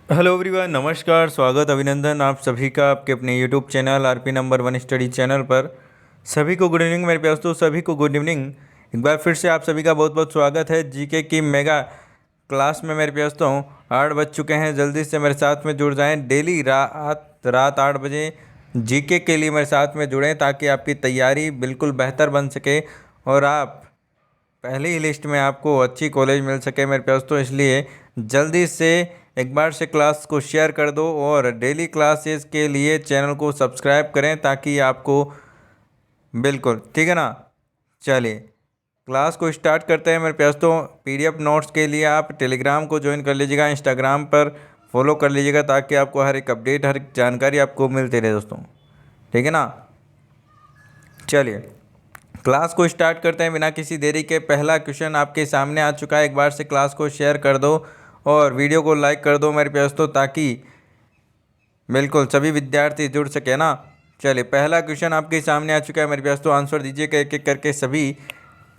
Hello everyone, नमस्कार, स्वागत, अभिनंदन आप सभी का आपके अपने YouTube channel RP number one study channel पर। सभी को गुड इवनिंग मेरे दोस्तों, सभी को गुड इवनिंग। एक बार फिर से आप सभी का बहुत बहुत स्वागत है जीके की मेगा क्लास में मेरे दोस्तों। 8 बज चुके हैं, जल्दी से मेरे साथ में जुड़ जाएं। डेली रात 8 बजे जीके के लिए मेरे साथ में जुड़ें ताकि आपकी तैयारी बिल्कुल बेहतर बन सके और आप पहली ही लिस्ट में आपको अच्छी कॉलेज मिल सके मेरे दोस्तों। इसलिए जल्दी से एक बार से क्लास को शेयर कर दो और डेली क्लासेस के लिए चैनल को सब्सक्राइब करें ताकि आपको बिल्कुल ठीक है ना। चलिए क्लास को स्टार्ट करते हैं मेरे दोस्तों। पीडीएफ नोट्स के लिए आप टेलीग्राम को ज्वाइन कर लीजिएगा, इंस्टाग्राम पर फॉलो कर लीजिएगा ताकि आपको हर एक अपडेट हर एक जानकारी आपको मिलती रहे दोस्तों, ठीक है ना। चलिए क्लास को स्टार्ट करते हैं बिना किसी देरी के। पहला क्वेश्चन आपके सामने आ चुका है। एक बार से क्लास को शेयर कर दो और वीडियो को लाइक कर दो मेरे दोस्तों ताकि बिल्कुल सभी विद्यार्थी जुड़ सके ना। चलिए पहला क्वेश्चन आपके सामने आ चुका है मेरे दोस्तों, आंसर दीजिएगा एक एक करके। सभी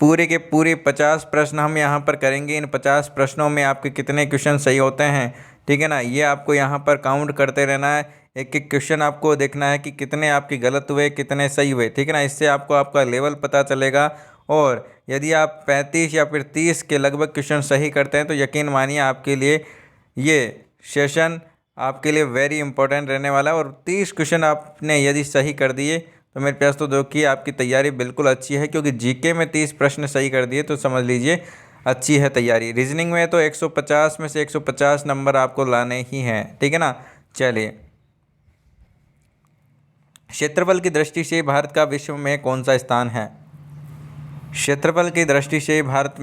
पूरे के पूरे 50 प्रश्न हम यहाँ पर करेंगे। इन 50 प्रश्नों में आपके कितने क्वेश्चन सही होते हैं, ठीक है ना, ये आपको यहाँ पर काउंट करते रहना है। एक एक क्वेश्चन आपको देखना है कि कितने आपके गलत हुए कितने सही हुए, ठीक है ना। इससे आपको आपका लेवल पता चलेगा। और यदि आप 35 या फिर 30 के लगभग क्वेश्चन सही करते हैं तो यकीन मानिए आपके लिए ये सेशन आपके लिए वेरी इंपॉर्टेंट रहने वाला है। और 30 क्वेश्चन आपने यदि सही कर दिए तो मेरे पास तो देखिए आपकी तैयारी बिल्कुल अच्छी है, क्योंकि जीके में 30 प्रश्न सही कर दिए तो समझ लीजिए अच्छी है तैयारी। रीजनिंग में तो 150 में से 150 नंबर आपको लाने ही हैं, ठीक है ना। चलिए क्षेत्रफल की दृष्टि से भारत का विश्व में कौन सा स्थान है। क्षेत्रफल की दृष्टि से भारत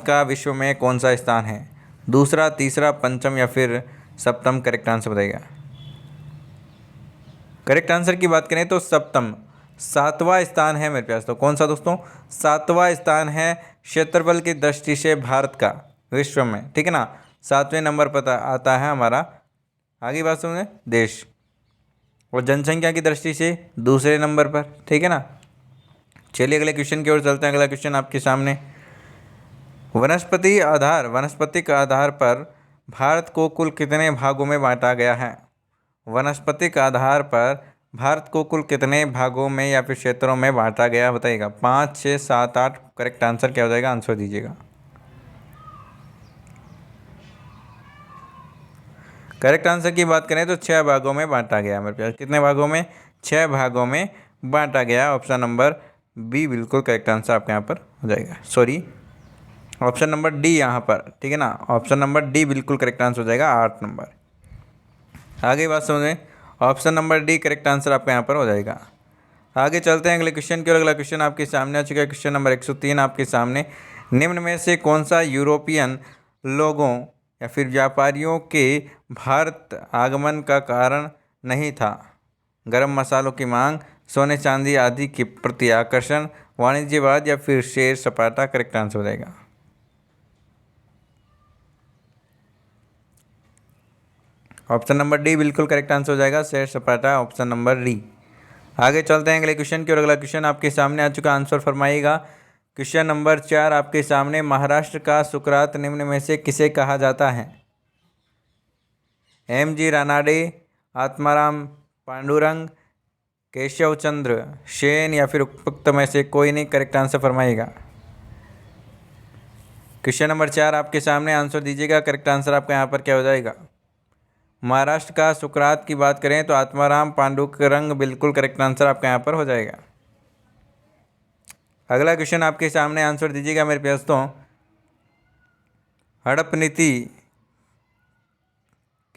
का विश्व में कौन सा स्थान है। दूसरा, तीसरा, पंचम या फिर सप्तम करेक्ट आंसर बताइएगा। करेक्ट आंसर की बात करें तो सप्तम, 7वां स्थान है मेरे पास। तो कौन सा दोस्तों, 7वां स्थान है क्षेत्रफल की दृष्टि से भारत का विश्व में, ठीक है ना। 7वें नंबर पर आता है हमारा, आगे बात सुने, देश। और जनसंख्या की दृष्टि से दूसरे नंबर पर, ठीक है ना। चलिए अगले क्वेश्चन की ओर चलते हैं। अगला क्वेश्चन आपके सामने, वनस्पतिक आधार पर भारत को कुल कितने भागों में बांटा गया है। वनस्पतिक आधार पर भारत को कुल कितने भागों में या फिर क्षेत्रों में बांटा गया बताइएगा। 5, 6, 7, 8 करेक्ट आंसर क्या हो जाएगा, आंसर दीजिएगा। करेक्ट आंसर की बात करें तो 6 भागों में बांटा गया मेरे पास। कितने भागों में, 6 भागों में बांटा गया। ऑप्शन नंबर बी बिल्कुल करेक्ट आंसर आपके यहाँ पर हो जाएगा। सॉरी, ऑप्शन नंबर डी यहाँ पर, ठीक है ना। ऑप्शन नंबर डी बिल्कुल करेक्ट आंसर हो जाएगा, 8 नंबर। आगे बात समझें, option number D correct answer आपका यहाँ पर हो जाएगा। आगे चलते हैं अगले क्वेश्चन की ओर। अगला क्वेश्चन आपके सामने आ चुका है, क्वेश्चन नंबर 103 आपके सामने। निम्न में से कौन सा यूरोपियन लोगों या फिर व्यापारियों के भारत आगमन का कारण नहीं था। गर्म मसालों की मांग, सोने चांदी आदि के प्रति आकर्षण, वाणिज्यवाद या फिर सैर सपाटा करेक्ट आंसर हो जाएगा। ऑप्शन नंबर डी बिल्कुल करेक्ट आंसर हो जाएगा, सैर सपाटा, ऑप्शन नंबर डी। आगे चलते हैं अगले क्वेश्चन की ओर। अगला क्वेश्चन आपके सामने आ चुका, आंसर फरमाइएगा। क्वेश्चन नंबर 4 आपके सामने, महाराष्ट्र का सुकरात निम्न में से किसे कहा जाता है। एम.जी. रानाडे, आत्माराम पांडुरंग, केशव चंद्र सेन या फिर उपयुक्त में से कोई नहीं, करेक्ट आंसर फरमाइएगा। क्वेश्चन नंबर 4 आपके सामने, आंसर दीजिएगा। करेक्ट आंसर आपका यहाँ पर क्या हो जाएगा। महाराष्ट्र का सुकरात की बात करें तो आत्माराम पांडुरंग बिल्कुल करेक्ट आंसर आपका यहाँ पर हो जाएगा। अगला क्वेश्चन आपके सामने, आंसर दीजिएगा मेरे दोस्तों। हड़प नीति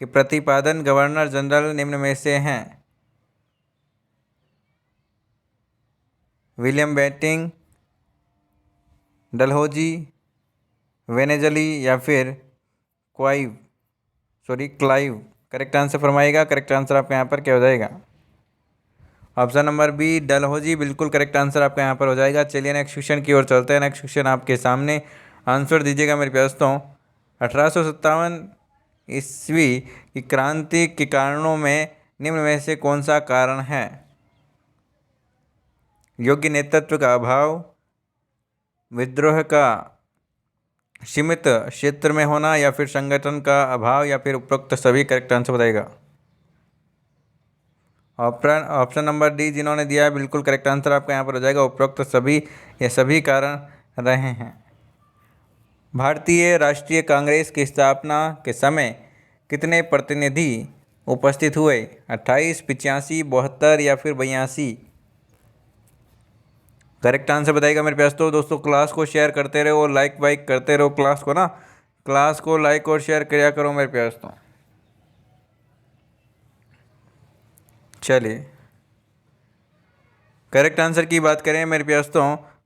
के प्रतिपादन गवर्नर जनरल निम्न में से हैं। विलियम बेंटिंक, डलहौजी, वेनेजली या फिर क्लाइव करेक्ट आंसर फरमाइएगा। करेक्ट आंसर आपका यहाँ पर क्या हो जाएगा। ऑप्शन नंबर बी डलहौजी बिल्कुल करेक्ट आंसर आपका यहाँ पर हो जाएगा। चलिए नेक्स्ट क्वेश्चन की ओर चलते हैं। नेक्स्ट क्वेश्चन आपके सामने, आंसर दीजिएगा मेरे दोस्तों। 1857 ईस्वी की क्रांति के कारणों में निम्न में से कौन सा कारण है। योग्य नेतृत्व का अभाव, विद्रोह का सीमित क्षेत्र में होना या फिर संगठन का अभाव या फिर उपरोक्त सभी करेक्ट आंसर बताएगा। ऑप्शन नंबर डी जिन्होंने दिया है बिल्कुल करेक्ट आंसर आपका यहाँ पर हो जाएगा, उपरोक्त सभी ये सभी कारण रहे हैं। भारतीय राष्ट्रीय कांग्रेस की स्थापना के समय कितने प्रतिनिधि उपस्थित हुए? 28, 85, 72 या फिर 82? करेक्ट आंसर बताइएगा मेरे प्यास। तो दोस्तों क्लास को शेयर करते रहो, लाइक वाइक करते रहो, क्लास को लाइक और शेयर किया करो मेरे प्यास। तो चलिए करेक्ट आंसर की बात करें मेरे प्यास तो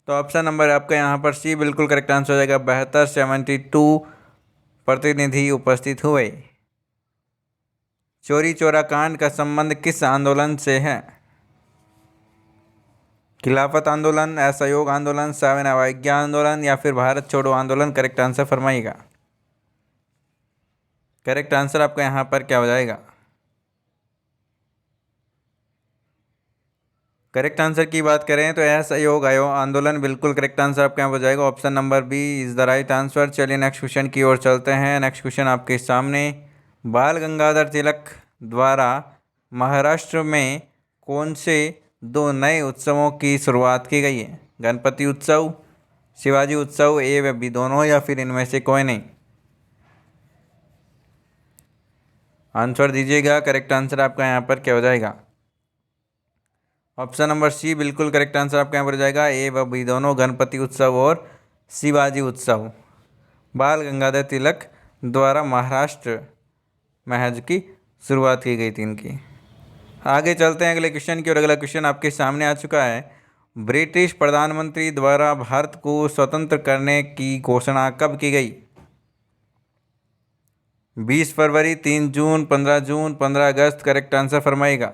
ऑप्शन नंबर आपका यहाँ पर सी बिल्कुल करेक्ट आंसर हो जाएगा। 72, 72 प्रतिनिधि उपस्थित हुए। चोरी चौरा कांड का संबंध किस आंदोलन से है? खिलाफत आंदोलन, असहयोग आंदोलन, सविनय अवज्ञा आंदोलन या फिर भारत छोड़ो आंदोलन? करेक्ट आंसर फरमाइएगा। करेक्ट आंसर आपका यहाँ पर क्या हो जाएगा? करेक्ट आंसर की बात करें तो असहयोग आंदोलन बिल्कुल करेक्ट आंसर आपका यहाँ हो जाएगा। Option number B is the right answer. चलिए नेक्स्ट क्वेश्चन की ओर चलते हैं। नेक्स्ट क्वेश्चन आपके सामने, बाल गंगाधर तिलक द्वारा महाराष्ट्र में कौन से 2 नए उत्सवों की शुरुआत की गई है? गणपति उत्सव, शिवाजी उत्सव, ए व बी दोनों या फिर इनमें से कोई नहीं? आंसर दीजिएगा। करेक्ट आंसर आपका यहाँ पर क्या हो जाएगा? ऑप्शन नंबर सी बिल्कुल करेक्ट आंसर आपका यहाँ पर हो जाएगा। ए व बी दोनों, गणपति उत्सव और शिवाजी उत्सव बाल गंगाधर तिलक द्वारा महाराष्ट्र महज की शुरुआत की गई थी इनकी। आगे चलते हैं अगले क्वेश्चन की और अगला क्वेश्चन आपके सामने आ चुका है। ब्रिटिश प्रधानमंत्री द्वारा भारत को स्वतंत्र करने की घोषणा कब की गई? 20 फरवरी, 3 जून, 15 जून, 15 अगस्त? करेक्ट आंसर फरमाइएगा।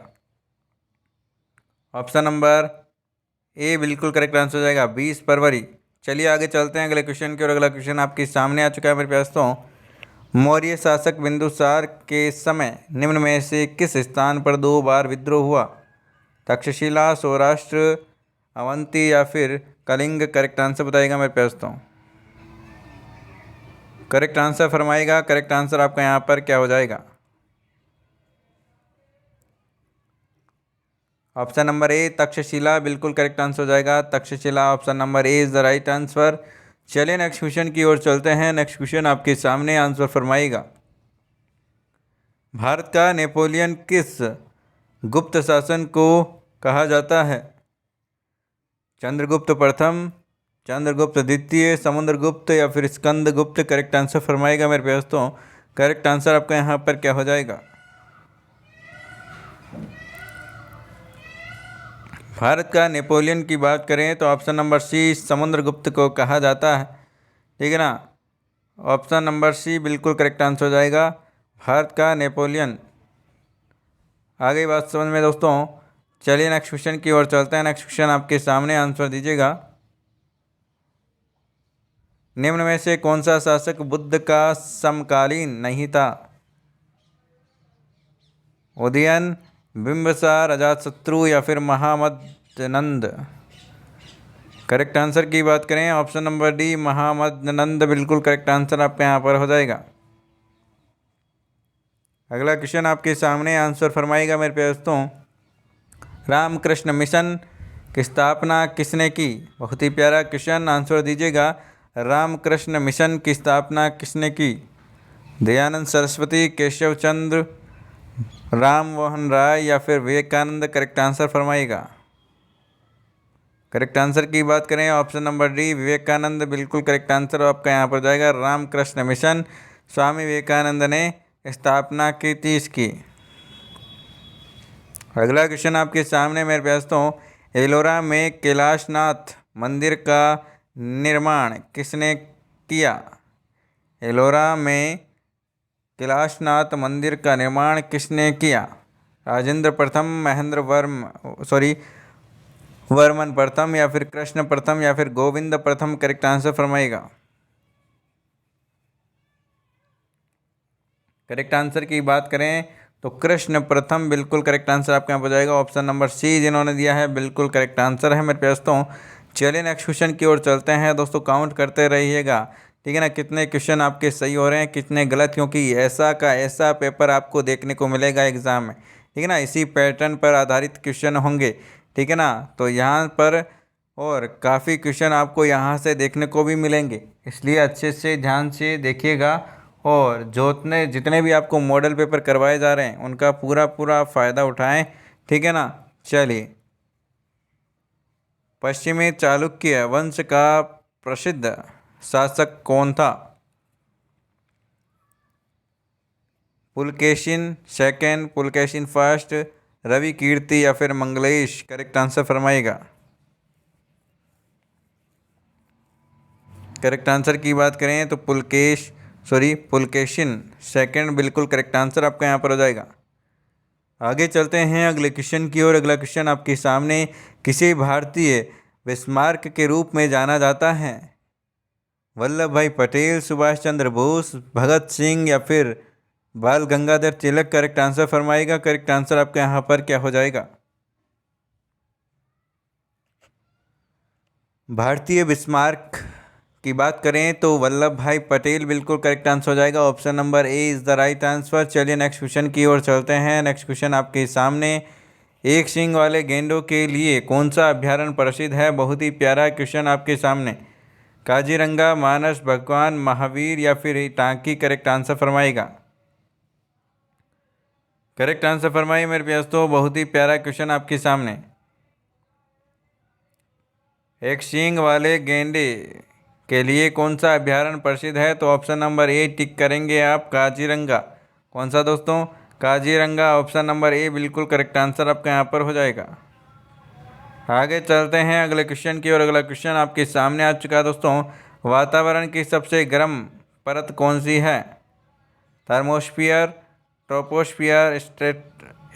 ऑप्शन नंबर ए बिल्कुल करेक्ट आंसर हो जाएगा, 20 फरवरी। चलिए आगे चलते हैं अगले क्वेश्चन की और अगला क्वेश्चन आपके सामने आ चुका है मेरे प्यास। तो मौर्य शासक बिंदुसार के समय निम्न में से किस स्थान पर 2 बार विद्रोह हुआ? तक्षशिला, सौराष्ट्र, अवंती या फिर कलिंग? करेक्ट आंसर बताइएगा मेरे प्यास। तो करेक्ट आंसर फरमाइएगा। करेक्ट आंसर आपका यहाँ पर क्या हो जाएगा? ऑप्शन नंबर ए तक्षशिला बिल्कुल करेक्ट आंसर हो जाएगा। Takshashila option number A is the right answer. चलिए नेक्स्ट क्वेश्चन की ओर चलते हैं। नेक्स्ट क्वेश्चन आपके सामने, आंसर फरमाइएगा। भारत का नेपोलियन किस गुप्त शासन को कहा जाता है? चंद्रगुप्त प्रथम, चंद्रगुप्त द्वितीय, समुद्रगुप्त या फिर स्कंदगुप्त? करेक्ट आंसर फरमाइएगा मेरे प्यास। तो करेक्ट आंसर आपका यहाँ पर क्या हो जाएगा? भारत का नेपोलियन की बात करें तो ऑप्शन नंबर सी समुद्रगुप्त को कहा जाता है, ठीक है ना। ऑप्शन नंबर सी बिल्कुल करेक्ट आंसर हो जाएगा, भारत का नेपोलियन। आ गई बात समझ में दोस्तों। चलिए नेक्स्ट क्वेश्चन की ओर चलते हैं। नेक्स्ट क्वेश्चन आपके सामने, आंसर दीजिएगा। निम्न में से कौन सा शासक बुद्ध का समकालीन नहीं था? उदयन, बिंबिसार, अजातशत्रु या फिर महामदनंद? करेक्ट आंसर की बात करें ऑप्शन नंबर डी महामदनंद बिल्कुल करेक्ट आंसर आपके यहाँ पर हो जाएगा। अगला क्वेश्चन आपके सामने, आंसर फरमाइएगा मेरे प्यारे दोस्तों। रामकृष्ण मिशन की स्थापना किसने की? बहुत ही प्यारा क्वेश्चन, आंसर दीजिएगा। रामकृष्ण मिशन की स्थापना किसने की? दयानंद सरस्वती, केशव चंद्र, राम मोहन राय या फिर विवेकानंद? करेक्ट आंसर फरमाइएगा। करेक्ट आंसर की बात करें ऑप्शन नंबर डी विवेकानंद बिल्कुल करेक्ट आंसर आपका यहाँ पर जाएगा। रामकृष्ण मिशन स्वामी विवेकानंद ने स्थापना की थी इसकी। अगला क्वेश्चन आपके सामने मेरे दोस्तों, एलोरा में कैलाशनाथ मंदिर का निर्माण किसने किया? एलोरा में कैलाशनाथ मंदिर का निर्माण किसने किया? राजेंद्र प्रथम, वर्मन प्रथम या फिर कृष्ण प्रथम या फिर गोविंद प्रथम? करेक्ट आंसर फरमाइएगा। करेक्ट आंसर की बात करें तो कृष्ण प्रथम बिल्कुल करेक्ट आंसर आपके यहाँ पर जाएगा। ऑप्शन नंबर सी जिन्होंने दिया है बिल्कुल करेक्ट आंसर है मेरे दोस्तों। चलिए नेक्स्ट क्वेश्चन की ओर चलते हैं दोस्तों। काउंट करते रहिएगा ठीक है ना, कितने क्वेश्चन आपके सही हो रहे हैं कितने गलत, क्योंकि ऐसा का ऐसा पेपर आपको देखने को मिलेगा एग्ज़ाम में। ठीक है ना, इसी पैटर्न पर आधारित क्वेश्चन होंगे। ठीक है ना, तो यहाँ पर और काफ़ी क्वेश्चन आपको यहाँ से देखने को भी मिलेंगे, इसलिए अच्छे से ध्यान से देखिएगा। और जितने जितने भी आपको मॉडल पेपर करवाए जा रहे हैं उनका पूरा पूरा फ़ायदा उठाएं। ठीक है ना, चलिए। पश्चिमी चालुक्य वंश का प्रसिद्ध शासक कौन था? पुलकेशिन सेकंड, पुलकेशिन फर्स्ट, रवि कीर्ति या फिर मंगलेश? करेक्ट आंसर फरमाइएगा। करेक्ट आंसर की बात करें तो पुलकेशिन सेकंड बिल्कुल करेक्ट आंसर आपका यहाँ पर हो जाएगा। आगे चलते हैं अगले क्वेश्चन की ओर। अगला क्वेश्चन आपके सामने, किसी भारतीय बिस्मार्क के रूप में जाना जाता है? वल्लभ भाई पटेल, सुभाष चंद्र बोस, भगत सिंह या फिर बाल गंगाधर तिलक? करेक्ट आंसर फरमाएगा। करेक्ट आंसर आपका यहाँ पर क्या हो जाएगा? भारतीय बिस्मार्क की बात करें तो वल्लभ भाई पटेल बिल्कुल करेक्ट आंसर हो जाएगा। Option number A is the right answer. चलिए नेक्स्ट क्वेश्चन की ओर चलते हैं। नेक्स्ट क्वेश्चन आपके सामने, एक सींग वाले गेंडों के लिए कौन सा अभ्यारण्य प्रसिद्ध है? बहुत ही प्यारा क्वेश्चन आपके सामने। काजीरंगा, मानस, भगवान महावीर या फिर टांकी? करेक्ट आंसर फरमाएगा। करेक्ट आंसर फरमाइए मेरे प्यास। तो बहुत ही प्यारा क्वेश्चन आपके सामने, एक सींग वाले गेंडे के लिए कौन सा अभ्यारण्य प्रसिद्ध है? तो ऑप्शन नंबर ए टिक करेंगे आप, काजीरंगा। कौन सा दोस्तों? काजीरंगा। ऑप्शन नंबर ए बिल्कुल करेक्ट आंसर आपका यहाँ पर हो जाएगा। आगे चलते हैं अगले क्वेश्चन की और अगला क्वेश्चन आपके सामने आ चुका है दोस्तों। वातावरण की सबसे गर्म परत कौन सी है? थर्मोस्फियर, ट्रोपोस्फियर,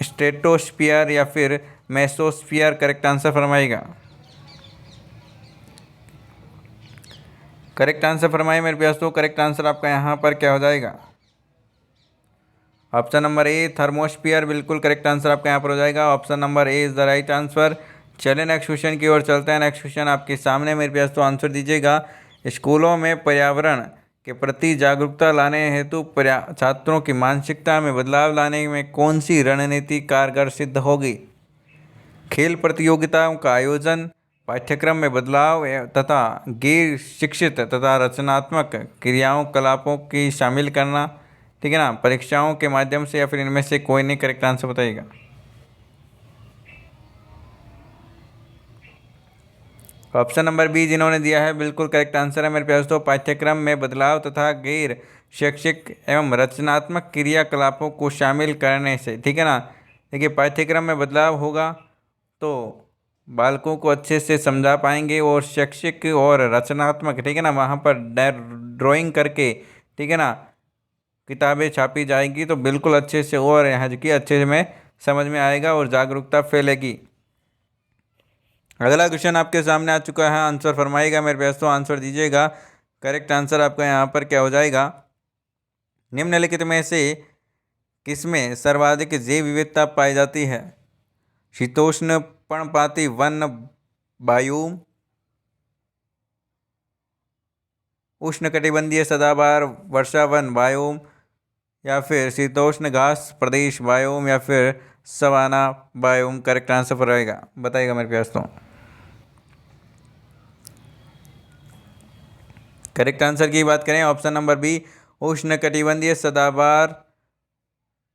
स्ट्रेटोस्फियर या फिर मेसोस्फियर? करेक्ट आंसर फरमाइएगा। करेक्ट आंसर फरमाइए मेरे प्यास। तो करेक्ट आंसर आपका यहाँ पर क्या हो जाएगा? ऑप्शन नंबर ए थर्मोस्फियर बिल्कुल करेक्ट आंसर आपका यहाँ पर हो जाएगा। Option number A is the right answer. चलिए नेक्स्ट क्वेश्चन की ओर चलते हैं। नेक्स्ट क्वेश्चन आपके सामने मेरे प्यास। तो आंसर दीजिएगा। स्कूलों में पर्यावरण के प्रति जागरूकता लाने हेतु छात्रों की मानसिकता में बदलाव लाने में कौन सी रणनीति कारगर सिद्ध होगी? खेल प्रतियोगिताओं का आयोजन, पाठ्यक्रम में बदलाव तथा गैर शिक्षित तथा रचनात्मक क्रियाओं कलापों की शामिल करना? ठीक है ना, परीक्षाओं के माध्यम से या फिर इनमें से कोई नहीं? करेक्ट आंसर बताइएगा। ऑप्शन नंबर बी जिन्होंने दिया है बिल्कुल करेक्ट आंसर है मेरे प्यास। तो पाठ्यक्रम में बदलाव तथा गैर शैक्षिक एवं रचनात्मक क्रियाकलापों को शामिल करने से। ठीक है ना, देखिए पाठ्यक्रम में बदलाव होगा तो बालकों को अच्छे से समझा पाएंगे, और शैक्षिक और रचनात्मक, ठीक है ना, वहाँ पर ड्राइंग करके, ठीक है ना, किताबें छापी जाएंगी तो बिल्कुल अच्छे से और यहाँ की अच्छे में समझ में आएगा और जागरूकता फैलेगी। अगला क्वेश्चन आपके सामने आ चुका है, आंसर फरमाइएगा मेरे प्यास। तो आंसर दीजिएगा। करेक्ट आंसर आपका यहाँ पर क्या हो जाएगा? निम्नलिखित में से किसमें सर्वाधिक जैव विविधता पाई जाती है? शीतोष्ण पर्णपाती वन बायूम, उष्णकटिबंधीय सदाबहार वर्षावन बायोम, या फिर शीतोष्ण घास प्रदेश बायोम, या फिर सवाना बायोम? करेक्ट आंसर रहेगा, बताइएगा मेरे प्यास। तो करेक्ट आंसर की बात करें ऑप्शन नंबर बी उष्णकटिबंधीय सदाबहार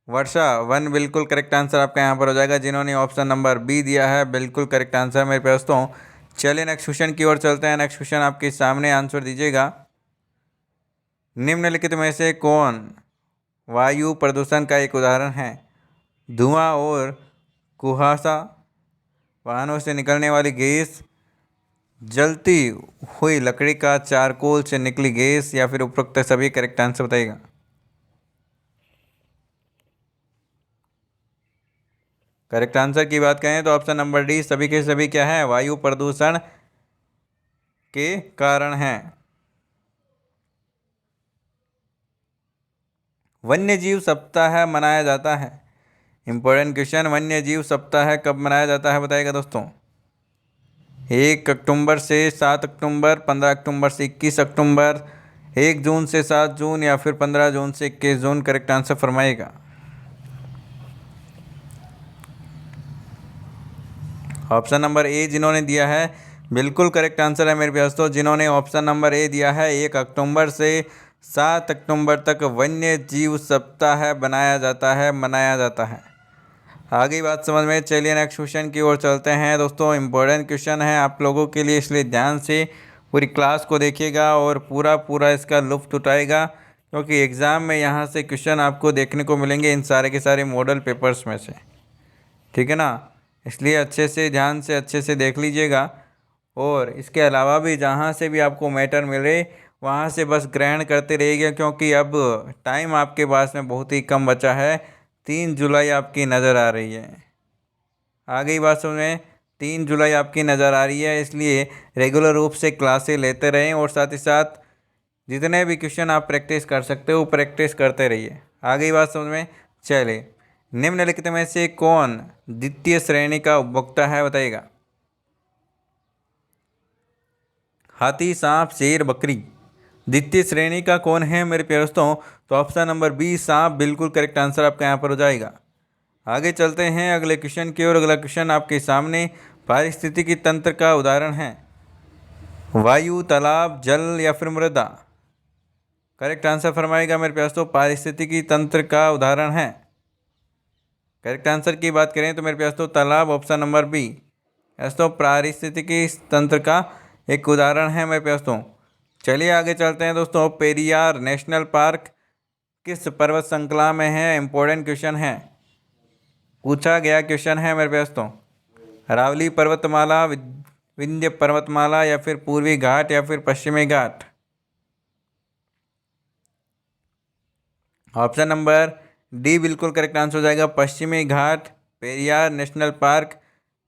वर्षा वन बिल्कुल करेक्ट आंसर आपका यहाँ पर हो जाएगा। जिन्होंने ऑप्शन नंबर बी दिया है बिल्कुल करेक्ट आंसर मेरे पास। तो चलिए नेक्स्ट क्वेश्चन की ओर चलते हैं। नेक्स्ट क्वेश्चन आपके सामने, आंसर दीजिएगा। निम्नलिखित में से कौन वायु प्रदूषण का एक उदाहरण है? धुआं और कुहासा, वाहनों से निकलने वाली गैस, जलती हुई लकड़ी का चारकोल से निकली गैस, या फिर उपरोक्त सभी? करेक्ट आंसर बताइएगा। करेक्ट आंसर की बात करें तो ऑप्शन नंबर डी सभी के सभी क्या है? वायु प्रदूषण के कारण हैं। वन्य जीव सप्ताह मनाया जाता है। इंपॉर्टेंट क्वेश्चन, वन्य जीव सप्ताह कब मनाया जाता है बताइएगा दोस्तों? 1 अक्टूबर से 7 अक्टूबर, 15 अक्टूबर से 21 अक्टूबर, 1 जून से 7 जून या फिर 15 जून से 21 जून, करेक्ट आंसर फरमाइएगा। ऑप्शन नंबर ए जिन्होंने दिया है बिल्कुल करेक्ट आंसर है मेरे दोस्तों। जिन्होंने ऑप्शन नंबर ए दिया है, 1 अक्टूबर से 7 अक्टूबर तक वन्य जीव सप्ताह मनाया जाता है। आगे बात समझ में। चलिए नेक्स्ट क्वेश्चन की ओर चलते हैं दोस्तों। इम्पोर्टेंट क्वेश्चन है आप लोगों के लिए, इसलिए ध्यान से पूरी क्लास को देखिएगा और पूरा इसका लुत्फ़ उठाएगा, क्योंकि एग्ज़ाम में यहाँ से क्वेश्चन आपको देखने को मिलेंगे इन सारे के सारे मॉडल पेपर्स में से, ठीक है ना। इसलिए अच्छे से ध्यान से अच्छे से देख लीजिएगा। और इसके अलावा भी जहाँ से भी आपको मैटर मिले वहाँ से बस ग्रहण करते रहिएगा, क्योंकि अब टाइम आपके पास में बहुत ही कम बचा है। 3 जुलाई आपकी नज़र आ रही है। आ गई बात समझ में। 3 जुलाई आपकी नज़र आ रही है, इसलिए रेगुलर रूप से क्लासें लेते रहें और साथ ही साथ जितने भी क्वेश्चन आप प्रैक्टिस कर सकते हो प्रैक्टिस करते रहिए। आ गई बात समझ में। चलिए, निम्नलिखित में से कौन द्वितीय श्रेणी का उपभोक्ता है, बताइएगा। हाथी, सांप, शेर, बकरी। द्वितीय श्रेणी का कौन है मेरे प्यारे दोस्तों? तो ऑप्शन नंबर बी सांप बिल्कुल करेक्ट आंसर आपका यहाँ पर हो जाएगा। आगे चलते हैं अगले क्वेश्चन की ओर। अगला क्वेश्चन आपके सामने पारिस्थितिकी तंत्र का उदाहरण है। वायु, तालाब, जल या फिर मृदा। करेक्ट आंसर फरमाएगा मेरे प्यारे दोस्तों। पारिस्थितिकी तंत्र का उदाहरण है। करेक्ट आंसर की बात करें तो मेरे प्यारे दोस्तों तालाब, ऑप्शन नंबर बी। दोस्तों पारिस्थितिकी तंत्र का एक उदाहरण है मेरे प्यारे दोस्तों। चलिए आगे चलते हैं दोस्तों। पेरियार नेशनल पार्क किस पर्वत श्रृंखला में है? इंपॉर्टेंट क्वेश्चन है, पूछा गया क्वेश्चन है मेरे दोस्तों। अरावली पर्वतमाला, विंध्य पर्वतमाला या फिर पूर्वी घाट या फिर पश्चिमी घाट। ऑप्शन नंबर डी बिल्कुल करेक्ट आंसर हो जाएगा, पश्चिमी घाट। पेरियार नेशनल पार्क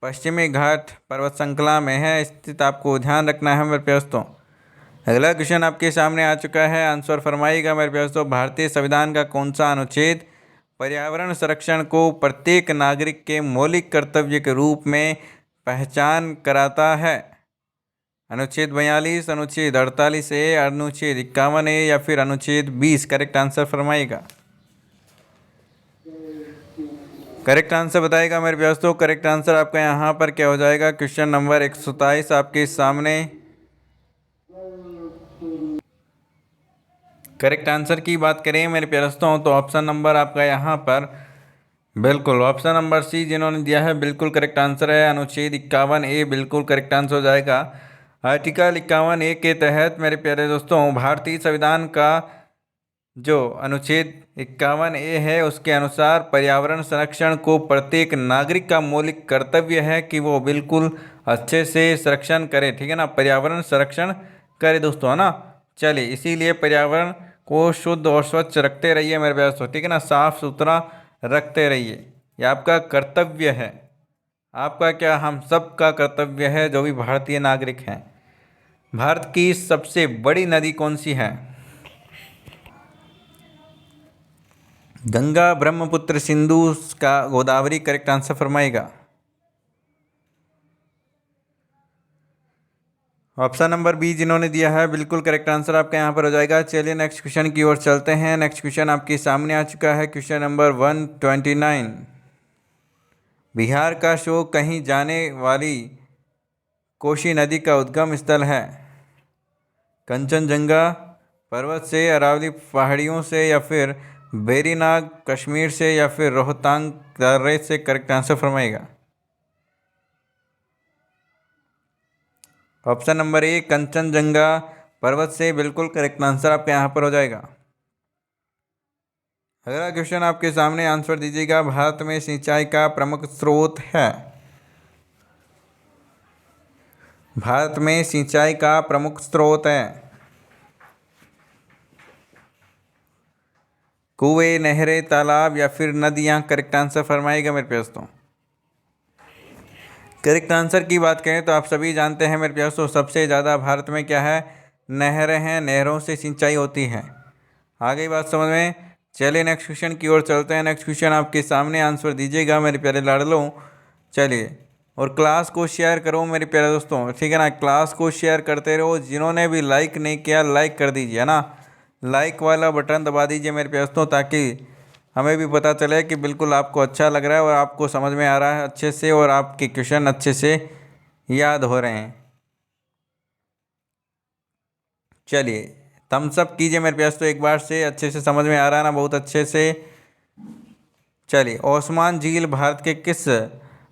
पश्चिमी घाट पर्वत श्रृंखला में है स्थित, आपको ध्यान रखना है मेरे दोस्तों। अगला क्वेश्चन आपके सामने आ चुका है, आंसर फरमाइएगा मेरे दोस्तों। भारतीय संविधान का कौन सा अनुच्छेद पर्यावरण संरक्षण को प्रत्येक नागरिक के मौलिक कर्तव्य के रूप में पहचान कराता है? अनुच्छेद 42, अनुच्छेद 48A, अनुच्छेद 51A या फिर अनुच्छेद 20। करेक्ट आंसर फरमाइएगा। करेक्ट आंसर बताएगा मेरे दोस्तों। करेक्ट आंसर आपका यहाँ पर क्या हो जाएगा? क्वेश्चन नंबर 127 आपके सामने। करेक्ट आंसर की बात करें मेरे प्यारे दोस्तों तो ऑप्शन नंबर आपका यहाँ पर बिल्कुल ऑप्शन नंबर सी जिन्होंने दिया है बिल्कुल करेक्ट आंसर है। अनुच्छेद 51A बिल्कुल करेक्ट आंसर हो जाएगा। आर्टिकल 51A के तहत मेरे प्यारे दोस्तों भारतीय संविधान का जो अनुच्छेद 51A है उसके अनुसार पर्यावरण संरक्षण को प्रत्येक नागरिक का मौलिक कर्तव्य है कि वो बिल्कुल अच्छे से संरक्षण करे, ठीक है ना। पर्यावरण संरक्षण करे दोस्तों, है ना। चलिए, इसीलिए पर्यावरण को शुद्ध और स्वच्छ रखते रहिए मेरे दोस्तों, ठीक है ना। साफ सुथरा रखते रहिए, ये आपका कर्तव्य है। आपका क्या, हम सब का कर्तव्य है जो भी भारतीय नागरिक हैं। भारत की सबसे बड़ी नदी कौन सी है? गंगा, ब्रह्मपुत्र, सिंधु का गोदावरी। करेक्ट आंसर फरमाएगा। ऑप्शन नंबर बी जिन्होंने दिया है बिल्कुल करेक्ट आंसर आपका यहाँ पर हो जाएगा। चलिए नेक्स्ट क्वेश्चन की ओर चलते हैं। नेक्स्ट क्वेश्चन आपके सामने आ चुका है, क्वेश्चन नंबर 129। बिहार का शोक कहीं जाने वाली कोसी नदी का उद्गम स्थल है? कंचनजंगा पर्वत से, अरावली पहाड़ियों से या फिर वेरीनाग कश्मीर से या फिर रोहतांग दर्रे से। करेक्ट आंसर फरमाएगा। ऑप्शन नंबर ए कंचनजंगा पर्वत से बिल्कुल करेक्ट आंसर आपके यहाँ पर हो जाएगा। अगला क्वेश्चन आपके सामने, आंसर दीजिएगा। भारत में सिंचाई का प्रमुख स्रोत है? भारत में सिंचाई का प्रमुख स्रोत है कुएं, नहरें, तालाब या फिर नदियाँ। करेक्ट आंसर फरमाएगा मेरे दोस्तों। करेक्ट आंसर की बात करें तो आप सभी जानते हैं मेरे दोस्तों सबसे ज़्यादा भारत में क्या है? नहरें हैं, नहरों से सिंचाई होती है। आ गई बात समझ में। चलिए नेक्स्ट क्वेश्चन की ओर चलते हैं। नेक्स्ट क्वेश्चन आपके सामने, आंसर दीजिएगा मेरे प्यारे लाडलों। चलिए, और क्लास को शेयर करो मेरे प्यारे दोस्तों, ठीक है ना। क्लास को शेयर करते रहो। जिन्होंने भी लाइक नहीं किया लाइक कर दीजिए, है ना। लाइक वाला बटन दबा दीजिए मेरे दोस्तों, ताकि हमें भी पता चले कि बिल्कुल आपको अच्छा लग रहा है और आपको समझ में आ रहा है अच्छे से और आपके क्वेश्चन अच्छे से याद हो रहे हैं। चलिए थम्स अप कीजिए मेरे दोस्तों एक बार से, अच्छे से समझ में आ रहा है ना, बहुत अच्छे से। चलिए, ओस्मान झील भारत के किस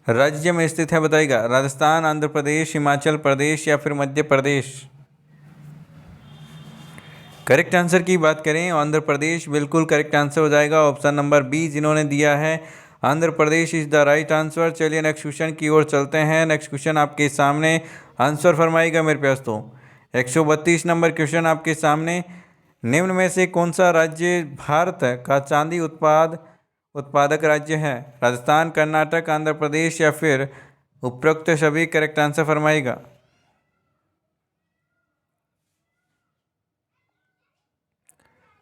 राज्य में स्थित है बताइएगा? राजस्थान, आंध्र प्रदेश, हिमाचल प्रदेश या फिर मध्य प्रदेश? करेक्ट आंसर की बात करें आंध्र प्रदेश बिल्कुल करेक्ट आंसर हो जाएगा। ऑप्शन नंबर बी जिन्होंने दिया है Andhra Pradesh is the right answer. चलिए नेक्स्ट क्वेश्चन की ओर चलते हैं। नेक्स्ट क्वेश्चन आपके सामने, आंसर फरमाइएगा मेरे दोस्तों। 132 नंबर क्वेश्चन आपके सामने। निम्न में से कौन सा राज्य भारत का चांदी उत्पादक राज्य है? राजस्थान, कर्नाटक, आंध्र प्रदेश या फिर उपरोक्त सभी? करेक्ट आंसर फरमाइएगा।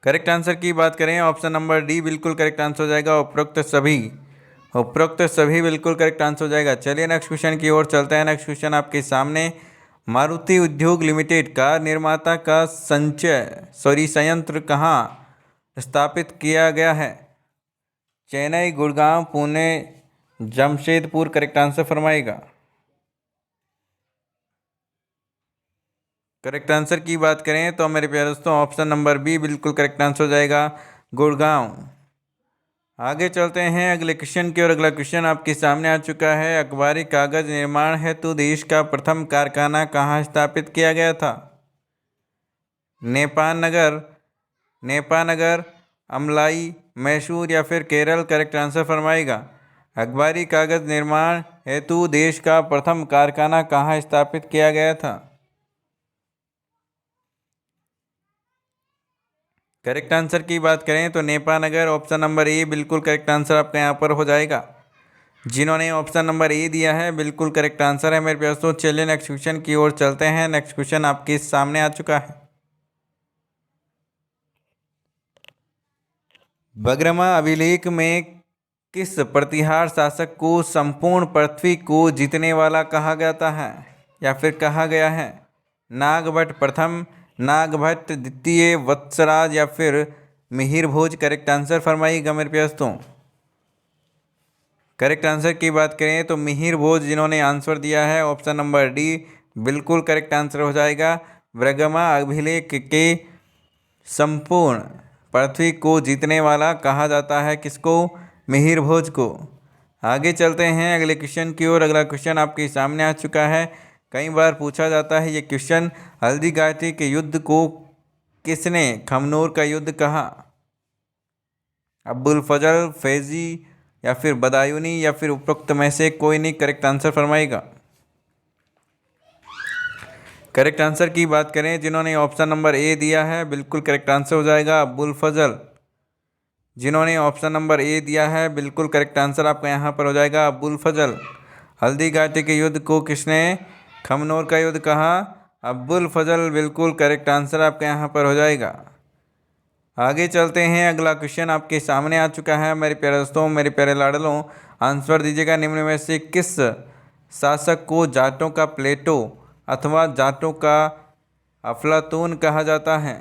करेक्ट आंसर की बात करें ऑप्शन नंबर डी बिल्कुल करेक्ट आंसर हो जाएगा, उपरोक्त सभी। उपरोक्त सभी बिल्कुल करेक्ट आंसर हो जाएगा। चलिए नेक्स्ट क्वेश्चन की ओर चलते हैं। नेक्स्ट क्वेश्चन आपके सामने। मारुति उद्योग लिमिटेड कार निर्माता का संयंत्र कहाँ स्थापित किया गया है? चेन्नई, गुड़गांव, पुणे, जमशेदपुर? करेक्ट आंसर फरमाइएगा। करेक्ट आंसर की बात करें तो मेरे प्यारे दोस्तों ऑप्शन नंबर बी बिल्कुल करेक्ट आंसर हो जाएगा, गुड़गांव। आगे चलते हैं अगले क्वेश्चन की ओर। अगला क्वेश्चन आपके सामने आ चुका है। अखबारी कागज निर्माण हेतु देश का प्रथम कारखाना कहाँ स्थापित किया गया था? नेपानगर, अमलाई, मैसूर या फिर केरल? करेक्ट आंसर फरमाएगा। अखबारी कागज निर्माण हेतु देश का प्रथम कारखाना कहाँ स्थापित किया गया था? करेक्ट आंसर की बात करें तो नेपानगर, ऑप्शन नंबर ए बिल्कुल करेक्ट आंसर आपका यहाँ पर हो जाएगा। जिन्होंने ऑप्शन नंबर ए दिया है बिल्कुल करेक्ट आंसर है मेरे दोस्तों। चलिए नेक्स्ट क्वेश्चन की ओर चलते हैं। नेक्स्ट क्वेश्चन आपके सामने आ चुका है। बगरमा अभिलेख में किस प्रतिहार शासक को संपूर्ण पृथ्वी को जीतने वाला कहा जाता है या फिर कहा गया है? नागभट्ट प्रथम, नागभट्ट द्वितीय, वत्सराज या फिर मिहिर भोज? करेक्ट आंसर फरमाइएगा मेरे दोस्तों। करेक्ट आंसर की बात करें तो मिहिर भोज जिन्होंने आंसर दिया है ऑप्शन नंबर डी बिल्कुल करेक्ट आंसर हो जाएगा। बर्गमा अभिलेख के संपूर्ण पृथ्वी को जीतने वाला कहा जाता है किसको? मिहिर भोज को। आगे चलते हैं अगले क्वेश्चन की ओर। अगला क्वेश्चन आपके सामने आ चुका है। कई बार पूछा जाता है ये क्वेश्चन। हल्दी घाटी के युद्ध को किसने खमनोर का युद्ध कहा? अब्बुल फजल, फैजी या फिर बदायूनी या फिर उपरोक्त में से कोई नहीं? करेक्ट आंसर फरमाएगा। करेक्ट आंसर की बात करें जिन्होंने ऑप्शन नंबर ए दिया है बिल्कुल करेक्ट आंसर हो जाएगा, अब्बुल फजल। जिन्होंने ऑप्शन नंबर ए दिया है बिल्कुल करेक्ट आंसर आपका यहाँ पर हो जाएगा, अब्बुल फजल। हल्दी घाटी के युद्ध को किसने खमनोर का युद्ध कहा? अब्बुल फजल बिल्कुल करेक्ट आंसर आपका यहाँ पर हो जाएगा। आगे चलते हैं। अगला क्वेश्चन आपके सामने आ चुका है मेरे प्यारे दोस्तों, मेरे प्यारे लाडलों। आंसर दीजिएगा। निम्न में से किस शासक को जाटों का प्लेटो अथवा जाटों का अफलातून कहा जाता है?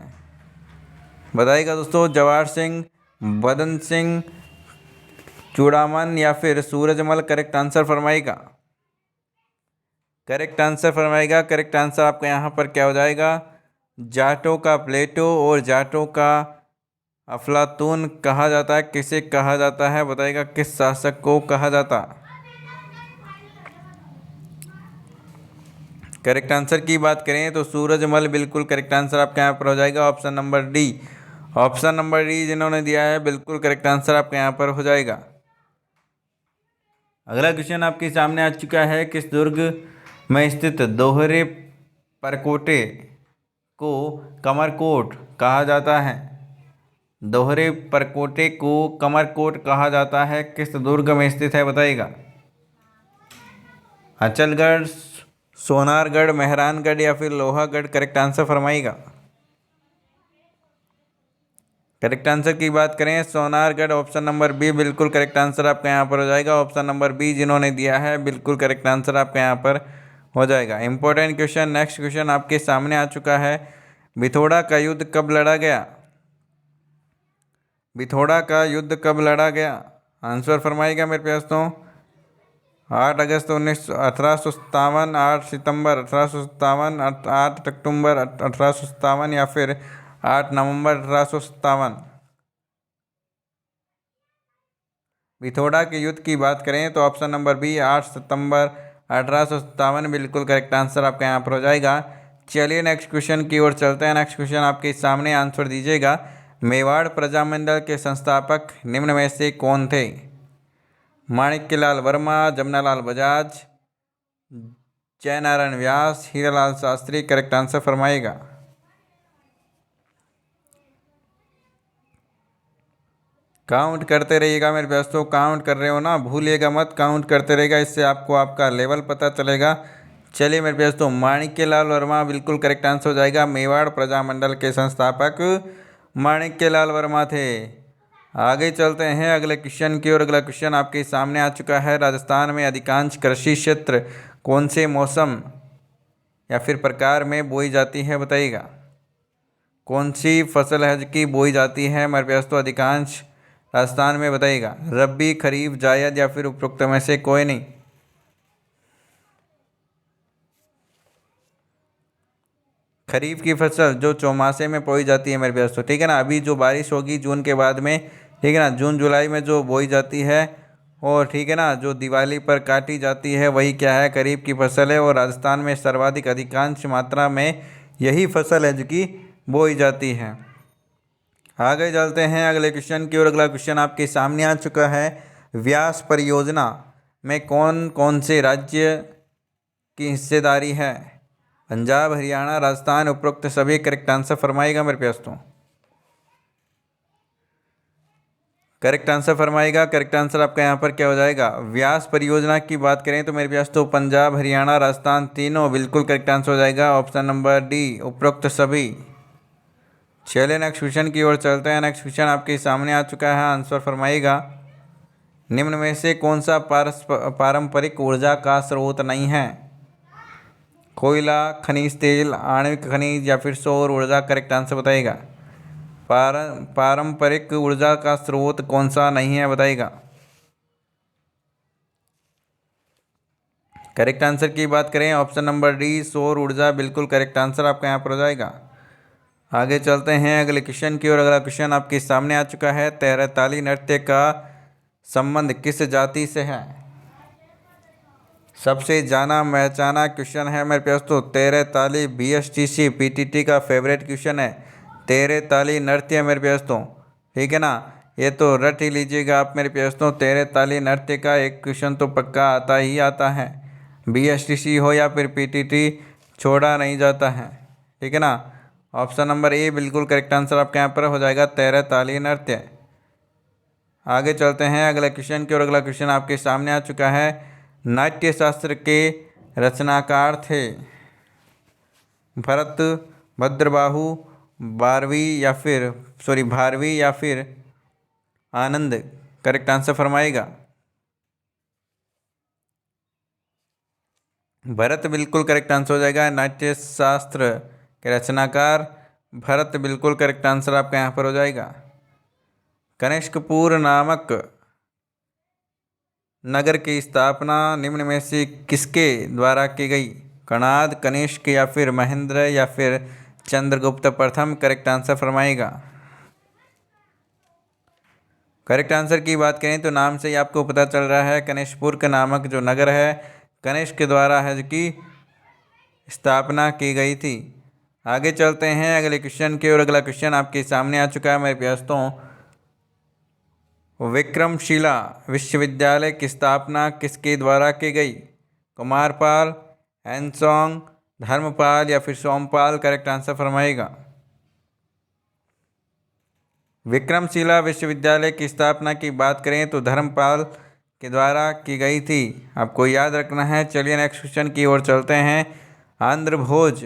बताइएगा दोस्तों। जवाहर सिंह, बदन सिंह, चूड़ामन या फिर सूरजमल? करेक्ट आंसर फरमाइएगा। करेक्ट आंसर फरमाइएगा। करेक्ट आंसर आपका यहाँ पर क्या हो जाएगा? जाटों का प्लेटो और जाटों का अफलातून कहा जाता है। किसे कहा जाता है बताइएगा, किस शासक को कहा जाता? करेक्ट आंसर की बात करें तो सूरजमल बिल्कुल करेक्ट आंसर आपका यहाँ पर हो जाएगा, option number D. Option number D जिन्होंने दिया है बिल्कुल करेक्ट आंसर आपका यहाँ पर हो जाएगा। अगला क्वेश्चन आपके सामने आ चुका है। किस दुर्ग में स्थित दोहरे परकोटे को कमरकोट कहा जाता है? दोहरे परकोटे को कमरकोट कहा जाता है, किस दुर्ग में स्थित है बताइएगा? अचलगढ़, सोनारगढ़, मेहरानगढ़ या फिर लोहागढ़? करेक्ट आंसर फरमाइएगा। करेक्ट आंसर की बात करें सोनारगढ़, ऑप्शन नंबर बी बिल्कुल करेक्ट आंसर आपका यहाँ पर हो जाएगा। ऑप्शन नंबर बी जिन्होंने दिया है बिल्कुल करेक्ट आंसर आपका यहाँ पर हो जाएगा। इंपॉर्टेंट क्वेश्चन, नेक्स्ट क्वेश्चन आपके सामने आ चुका है। बिथोड़ा का युद्ध कब लड़ा गया? बिथोड़ा का युद्ध कब लड़ा गया? आंसर फरमाइएगा मेरे प्यारे दोस्तों। 8 अगस्त 1857, 8 सितंबर 1857, 8 अक्टूबर 1857 या फिर 8 नवंबर 1857। बिथोड़ा के युद्ध की बात करें तो ऑप्शन नंबर बी 8 सितंबर 1857 बिल्कुल करेक्ट आंसर आपका यहाँ पर हो जाएगा। चलिए नेक्स्ट क्वेश्चन की ओर चलते हैं। नेक्स्ट क्वेश्चन आपके सामने, आंसर दीजिएगा। मेवाड़ प्रजामंडल के संस्थापक निम्न में से कौन थे? माणिक्यलाल वर्मा, जमनालाल बजाज, जयनारायण व्यास, हीरालाल शास्त्री। करेक्ट आंसर फरमाइएगा। काउंट करते रहिएगा मेरे दोस्तों, काउंट कर रहे हो ना, भूलिएगा मत, काउंट करते रहेगा, इससे आपको आपका लेवल पता चलेगा। चलिए मेरे दोस्तों, माणिक्यलाल वर्मा बिल्कुल करेक्ट आंसर हो जाएगा। मेवाड़ प्रजामंडल के संस्थापक माणिक्यलाल वर्मा थे। आगे चलते हैं अगले क्वेश्चन की ओर। अगला क्वेश्चन आपके सामने आ चुका है। राजस्थान में अधिकांश कृषि क्षेत्र कौन से मौसम या फिर प्रकार में बोई जाती है? बताइएगा। कौन सी फसल है की बोई जाती है मेरे दोस्तों अधिकांश राजस्थान में? बताइएगा। रबी, खरीफ, जायद या फिर उपरोक्त में से कोई नहीं। खरीफ की फसल जो चौमासे में बोई जाती है मेरे दोस्तों, ठीक है ना। अभी जो बारिश होगी जून के बाद में, ठीक है ना, जून जुलाई में जो बोई जाती है, और ठीक है ना, जो दिवाली पर काटी जाती है, वही क्या है, खरीफ की फसल है। और राजस्थान में सर्वाधिक अधिकांश मात्रा में यही फसल है जो कि बोई जाती है। आगे चलते हैं अगले क्वेश्चन की ओर। अगला क्वेश्चन आपके सामने आ चुका है। व्यास परियोजना में कौन कौन से राज्य की हिस्सेदारी है? पंजाब, हरियाणा, राजस्थान, उपरोक्त सभी। करेक्ट आंसर फरमाएगा मेरे दोस्तों। करेक्ट आंसर फरमाएगा। करेक्ट आंसर आपका यहाँ पर क्या हो जाएगा? व्यास परियोजना की बात करें तो मेरे दोस्तों पंजाब, हरियाणा, राजस्थान तीनों बिल्कुल करेक्ट आंसर हो जाएगा। ऑप्शन नंबर डी, उपरोक्त सभी। चलिए नेक्स्ट क्वेश्चन की ओर चलते हैं। नेक्स्ट क्वेश्चन आपके सामने आ चुका है, आंसर फरमाइएगा। निम्न में से कौन सा पारंपरिक ऊर्जा का स्रोत नहीं है? कोयला, खनिज तेल, आणविक खनिज या फिर सौर ऊर्जा। करेक्ट आंसर बताइएगा। पारंपरिक ऊर्जा का स्रोत कौन सा नहीं है? बताइएगा। करेक्ट आंसर की बात करें, ऑप्शन नंबर डी, सौर ऊर्जा बिल्कुल करेक्ट आंसर आपका यहाँ पर हो जाएगा। आगे चलते हैं अगले क्वेश्चन की ओर। अगला क्वेश्चन आपके सामने आ चुका है। तेहरताली नृत्य का संबंध किस जाति से है? सबसे जाना पहचाना क्वेश्चन है मेरे दोस्तों। तेहरताली BSTC PTT का फेवरेट क्वेश्चन है। तेहरताली नृत्य मेरे दोस्तों, ठीक है ना, ये तो रट ही लीजिएगा आप मेरे दोस्तों। तेहरताली नृत्य का एक क्वेश्चन तो पक्का आता ही आता है। BSTC हो या फिर PTT, छोड़ा नहीं जाता है, ठीक है ना। ऑप्शन नंबर ए बिल्कुल करेक्ट आंसर आपके यहाँ पर हो जाएगा, तेहरताली नृत्य। आगे चलते हैं अगले क्वेश्चन की ओर। अगला क्वेश्चन आपके सामने आ चुका है। नाट्य शास्त्र के रचनाकार थे भरत, भद्रबाहु, भारवी या फिर आनंद। करेक्ट आंसर फरमाएगा। भरत बिल्कुल करेक्ट आंसर हो जाएगा। नाट्य शास्त्र के रचनाकार भरत बिल्कुल करेक्ट आंसर आपका यहाँ पर हो जाएगा। कनिष्कपुर नामक नगर की स्थापना निम्न में से किसके द्वारा की गई? कणाद, कनिष्क या फिर महेंद्र या फिर चंद्रगुप्त प्रथम। करेक्ट आंसर फरमाएगा। करेक्ट आंसर की बात करें तो नाम से ही आपको पता चल रहा है, कनिष्कपुर का नामक जो नगर है कनिष्क के द्वारा है जो कि स्थापना की गई थी। आगे चलते हैं अगले क्वेश्चन की ओर। अगला क्वेश्चन आपके सामने आ चुका है मेरे दोस्तों। विक्रमशिला विश्वविद्यालय की स्थापना किसके द्वारा की गई? कुमारपाल, एनसोंग, धर्मपाल या फिर सोमपाल। करेक्ट आंसर फरमाएगा। विक्रमशिला विश्वविद्यालय की स्थापना की बात करें तो धर्मपाल के द्वारा की गई थी, आपको याद रखना है। चलिए नेक्स्ट क्वेश्चन की ओर चलते हैं। आंध्र भोज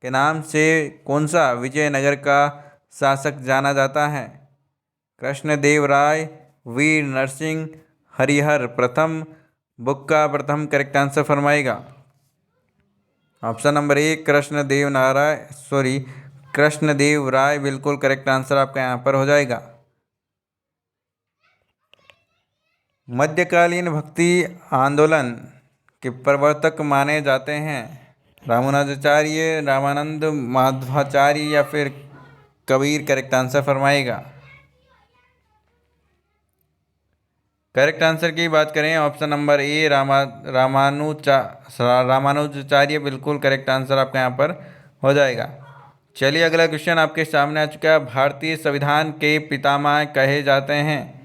के नाम से कौन सा विजयनगर का शासक जाना जाता है? कृष्णदेव राय, वीर नरसिंह, हरिहर प्रथम, बुक्का प्रथम। करेक्ट आंसर फरमाएगा। Option number A, Krishnadev Rai बिल्कुल करेक्ट आंसर आपका यहाँ पर हो जाएगा। मध्यकालीन भक्ति आंदोलन के प्रवर्तक माने जाते हैं? रामानुजाचार्य, रामानंद, माधवाचार्य या फिर कबीर करेक्ट आंसर फरमाएगा। करेक्ट आंसर की बात करें ऑप्शन नंबर ए रामानुजाचार्य बिल्कुल करेक्ट आंसर आपका यहाँ पर हो जाएगा। चलिए अगला क्वेश्चन आपके सामने आ चुका है। भारतीय संविधान के पितामह कहे जाते हैं?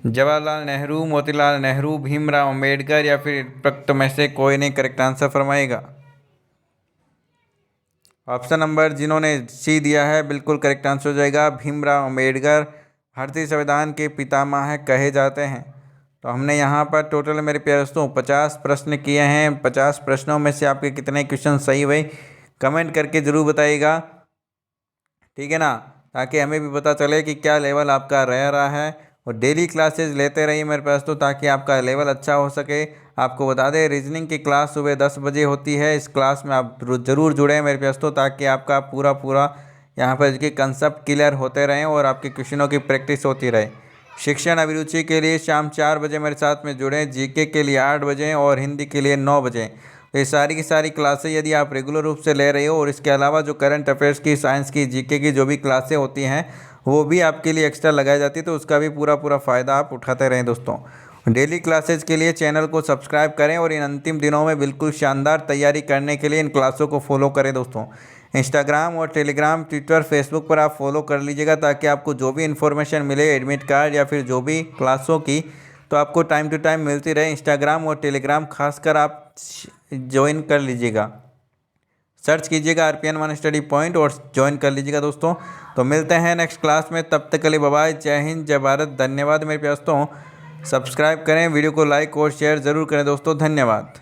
जवाहरलाल नेहरू, मोतीलाल नेहरू, भीमराव अंबेडकर या फिर उपरोक्त में से कोई नहीं करेक्ट आंसर फरमाएगा। ऑप्शन नंबर जिन्होंने सी दिया है बिल्कुल करेक्ट आंसर हो जाएगा। भीमराव अंबेडकर भारतीय संविधान के पितामह कहे जाते हैं। तो हमने यहाँ पर टोटल मेरे प्यारे दोस्तों 50 प्रश्न किए हैं। 50 प्रश्नों में से आपके कितने क्वेश्चन सही हुए कमेंट करके ज़रूर बताइएगा, ठीक है ना, ताकि हमें भी पता चले कि क्या लेवल आपका रह रहा है। और डेली क्लासेस लेते रहिए मेरे पास तो, ताकि आपका लेवल अच्छा हो सके। आपको बता दें रीजनिंग की क्लास सुबह 10 बजे होती है। इस क्लास में आप ज़रूर जुड़ें मेरे पास तो, ताकि आपका पूरा यहाँ पर इसके कंसेप्ट क्लियर होते रहें और आपके क्वेश्चनों की प्रैक्टिस होती रहे। शिक्षण अभिरुचि के लिए शाम 4 बजे मेरे साथ में जुड़ें, जीके के लिए 8 बजे और हिंदी के लिए 9 बजे। तो ये सारी की सारी क्लासें यदि आप रेगुलर रूप से ले रहे हो और इसके अलावा जो करंट अफेयर्स की, साइंस की, जीके की जो भी क्लासें होती हैं वो भी आपके लिए एक्स्ट्रा लगाई जाती है, तो उसका भी पूरा फ़ायदा आप उठाते रहें दोस्तों। डेली क्लासेज के लिए चैनल को सब्सक्राइब करें और इन अंतिम दिनों में बिल्कुल शानदार तैयारी करने के लिए इन क्लासों को फॉलो करें दोस्तों। इंस्टाग्राम और टेलीग्राम, ट्विटर, फेसबुक पर आप फॉलो कर लीजिएगा, ताकि आपको जो भी इन्फॉर्मेशन मिले एडमिट कार्ड या फिर जो भी क्लासों की, तो आपको टाइम टू टाइम मिलती रहे। इंस्टाग्राम और टेलीग्राम खासकर आप ज्वाइन कर लीजिएगा, सर्च कीजिएगा RPN वन स्टडी पॉइंट और ज्वाइन कर लीजिएगा दोस्तों। तो मिलते हैं नेक्स्ट क्लास में, तब तक के लिए बाय बाय। जय हिंद, जय भारत, धन्यवाद मेरे दोस्तों। सब्सक्राइब करें, वीडियो को लाइक और शेयर ज़रूर करें दोस्तों, धन्यवाद।